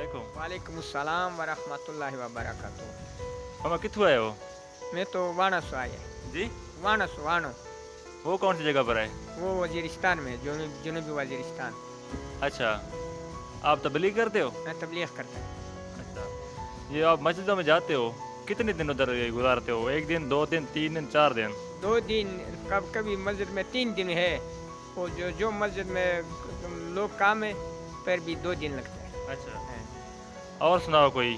علیکم. وعلیکم السلام ورحمۃ اللہ وبرکاتہ. ماما کتوں آئے ہو؟ میں تو وانس سے آیا. جی وانس وانو وہ کون سی جگہ پر ہے؟ وہ وزیرستان میں، جنوبی وزیرستان. اچھا آپ تبلیغ کرتے ہو؟ میں تبلیغ کرتا ہوں. اچھا یہ آپ مسجدوں میں جاتے ہو کتنے دن ادھر گزارتے ہو؟ 1 دن 2 دن 3 دن 4 دن؟ 2 دن، کبھی مسجد میں 3 دن ہے. وہ جو مسجد میں لوگ کام ہے پھر بھی 2 دن لگتا ہے. اچھا اور سناؤ کوئی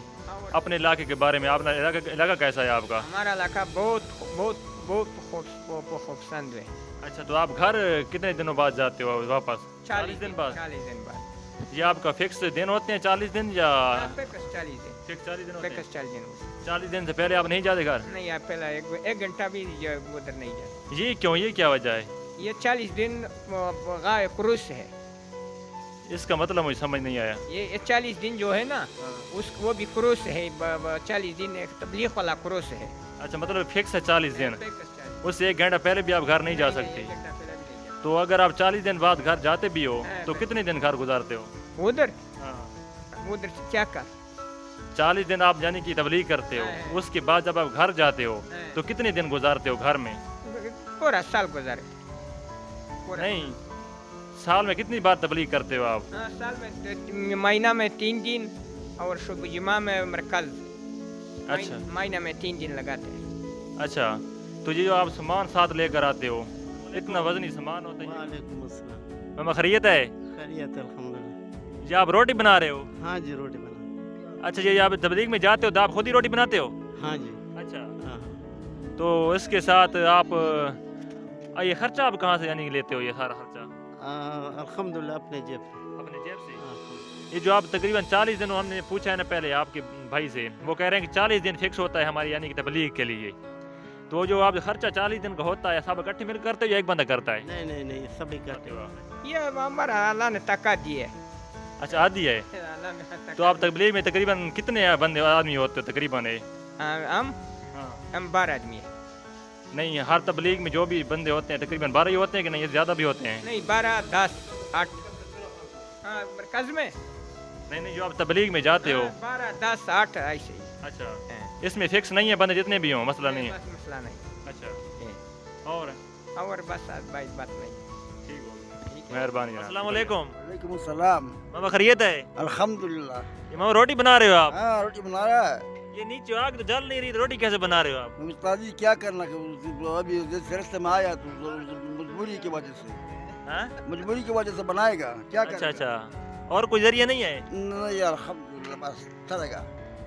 اپنے علاقے کے بارے میں. اپنا علاقہ کیسا ہے آپ کا؟ ہمارا علاقہ بہت بہت بہت خوبصورت ہے. اچھا تو آپ گھر کتنے دنوں بعد جاتے ہو واپس؟ 40 دن بعد. 40 دن بعد. یہ آپ کا فکس دن ہوتے ہیں 40 دن یا فکس 40 دن؟ فکس 40 دن ہوتے ہیں. فکس 40 دن. 40 دن سے پہلے آپ نہیں جاتے گھر؟ نہیں، آپ پہلا 1 گھنٹہ بھی ادھر نہیں جاتے. یہ کیوں؟ یہ کیا وجہ ہے؟ یہ 40 دن غائے کروس ہے. اس کا مطلب مجھے سمجھ نہیں آیا. یہ 40 دن جو ہے نا وہ بھی کروس ہے. 40 دن ایک تبلیغ والا کروس ہے. اچھا مطلب فکس ہے 40 دن. فکس 40. اس سے 1 گھنٹہ پہلے بھی آپ گھر نہیں جا سکتے. تو اگر آپ 40 دن بعد گھر جاتے بھی ہو تو کتنے دن گھر گزارتے ہو؟ ادھر کیا کر 40 دن آپ یعنی کہ تبلیغ کرتے ہو، اس کے بعد جب آپ گھر جاتے ہو تو کتنے دن گزارتے ہو گھر میں؟ پورا سال گزارے. نہیں، سال میں کتنی بار تبلیغ کرتے ہو آپ؟ سال میں مہینہ میں 3 دن اور شب جمعہ میں مرکز. اچھا مہینہ میں 3 دن لگاتے ہیں. اچھا تو یہ جو آپ سامان ساتھ لے کر آتے ہو اتنا وزنی سامان ہوتا ہے؟ وعلیکم السلام. ماما خیریت ہے؟ خیریت الحمدللہ. یہ آپ روٹی بنا رہے ہو؟ ہاں جی روٹی بنا. اچھا یہ آپ تبلیغ میں جاتے ہو تو آپ خود ہی روٹی بناتے ہو؟ ہاں جی. اچھا ہاں تو اس کے ساتھ آپ یہ خرچہ آپ کہاں سے یعنی لیتے ہو؟ یہ سارا خرچہ الحمدللہ اپنے جیب سے. اپنے جیب سے؟ یہ جو آپ تقریباً 40 دن، ہم نے پوچھا ہے نا پہلے آپ کے بھائی سے، وہ کہہ رہے ہیں کہ 40 دن فکس ہوتا ہے ہماری یعنی کہ تبلیغ کے لیے. تو جو آپ خرچہ 40 دن کا ہوتا ہے سب اکٹھے مل کرتے ہو یا ایک بندہ کرتا ہے؟ نہیں سبھی کرتے ہو. یہ ہمارا اللہ نے طاقت دی ہے. اچھا آدھی ہے. تو آپ تبلیغ میں تقریباً کتنے بندے آدمی ہوتے ہو تقریباً؟ ہم 12 آدمی ہیں. نہیں، ہر تبلیغ میں جو بھی بندے ہوتے ہیں تقریباً 12 ہی ہوتے ہیں کہ نہیں زیادہ بھی ہوتے ہیں؟ نہیں 12 10 8 مرکز میں. نہیں جو آپ تبلیغ میں جاتے ہو 12 10 8 ایسے ہی. اچھا اس میں فکس نہیں ہے بندے جتنے بھی ہوں؟ مسئلہ نہیں ہے. مسئلہ نہیں. اچھا اور بس بات نہیں. ٹھیک ہو، مہربانی. السلام علیکم. وعلیکم السلام. ماما خیریت ہے؟ الحمدللہ. یہ ماما روٹی بنا رہے ہو آپ؟ ہاں روٹی بنا رہا ہے. یہ نیچے آگ تو جل نہیں رہی، روٹی کیسے بنا رہے ہو آپ؟ استاد جی کیا کرنا، ابھی جس راستے میں آیا تو مجبوری کی وجہ سے. مجبوری کی وجہ سے بنائے گا، کیا کرے گا. اچھا اور کوئی ذریعہ نہیں ہے؟ نہیں الحمدللہ بس چلے گا.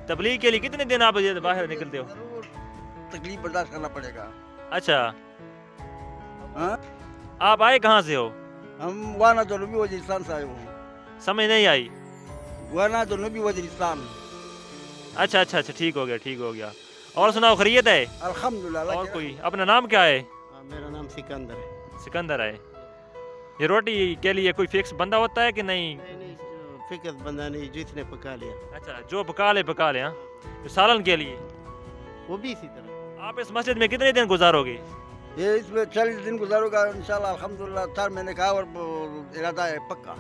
تبلیغ کے لیے کتنے دن آپ باہر نکلتے ہو؟ ضرور تکلیف برداشت کرنا پڑے گا. اچھا ہاں آپ آئے کہاں سے ہو؟ ہم وانا جنوبی وزیرستان سے آئے ہوں. سمجھ نہیں آئی. وانا جنوبی وزیرستان. اچھا ٹھیک ہو گیا. اور سناؤ خیریت ہے؟ الحمدللہ. اور کوئی اپنا نام کیا ہے؟ میرا نام سکندر ہے. سکندر ہے. یہ روٹی کے لیے کوئی فکس بندہ ہوتا ہے کہ نہیں؟ فکس بندہ نہیں، جس نے پکا لیا. اچھا جو پکا لے. ہاں سالن کے لیے وہ بھی اسی طرح. آپ اس مسجد میں کتنے دن گزارو گے؟ یہ اس میں 40 دن گزارو گا انشاءاللہ. الحمدللہ 4 مہینے کا اور ارادہ ہے پکا.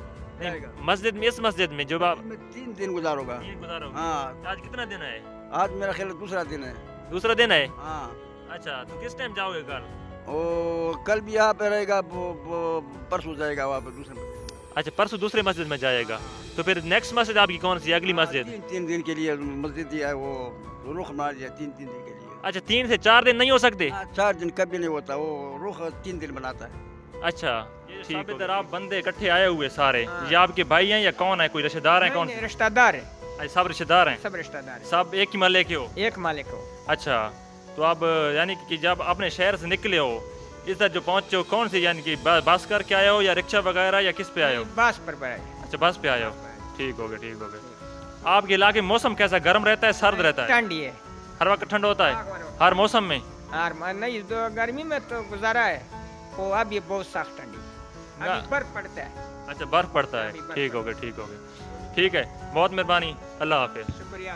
مسجد میں، اس مسجد میں جو آپ 3 دن گزارو گا. ہاں آج کتنا دن ہے؟ آج میرا خیال دوسرا دن ہے. دوسرا دن ہے. ہاں اچھا تو کس ٹائم جاؤ گے کل؟ کل بھی یہاں پہ رہے گا، پرسوں جائے گا وہاں پہ دوسرے مسجد. اچھا پرسوں دوسرے مسجد میں جائے گا. تو پھر نیکسٹ مسجد آپ کی کون سی اگلی مسجد؟ 3 دن کے لیے مسجد ہے وہ رخ مار دیا 3 دن کے لیے. اچھا 3 سے 4 دن نہیں ہو سکتے؟ 4 دن کبھی نہیں ہوتا، وہ رخ 3 دن بناتا ہے. اچھا ٹھیک ہے. آپ بندے اکٹھے آئے ہوئے سارے، یہ آپ کے بھائی ہیں یا کون ہے؟ کوئی رشتہ دار ہیں؟ کون رشتہ دار ہیں. سب رشتہ دار ہیں؟ سب رشتہ دار ہیں. سب ایک ہی محلے کے ہو؟ ایک مالک ہو. اچھا تو اب یعنی کہ جب اپنے شہر سے نکلے ہو ادھر جو پہنچے ہو کون سی یعنی کہ بس کر کے آئے ہو یا رکشہ وغیرہ یا کس پہ آئے ہو؟ بس پر آئے. اچھا بس پہ آئے ہو. ٹھیک ہو گیا. آپ کے علاقے میں موسم کیسا؟ گرم رہتا ہے سرد رہتا ہے؟ ٹھنڈی ہے. ہر وقت ٹھنڈ ہوتا ہے ہر موسم میں؟ نہیں گرمی میں تو گزارا ہے وہ. اب یہ بہت سخت ٹھنڈی برف پڑتا ہے. اچھا برف پڑتا ہے. ٹھیک ہو گیا. ٹھیک ہے بہت مہربانی. اللہ حافظ. شکریہ.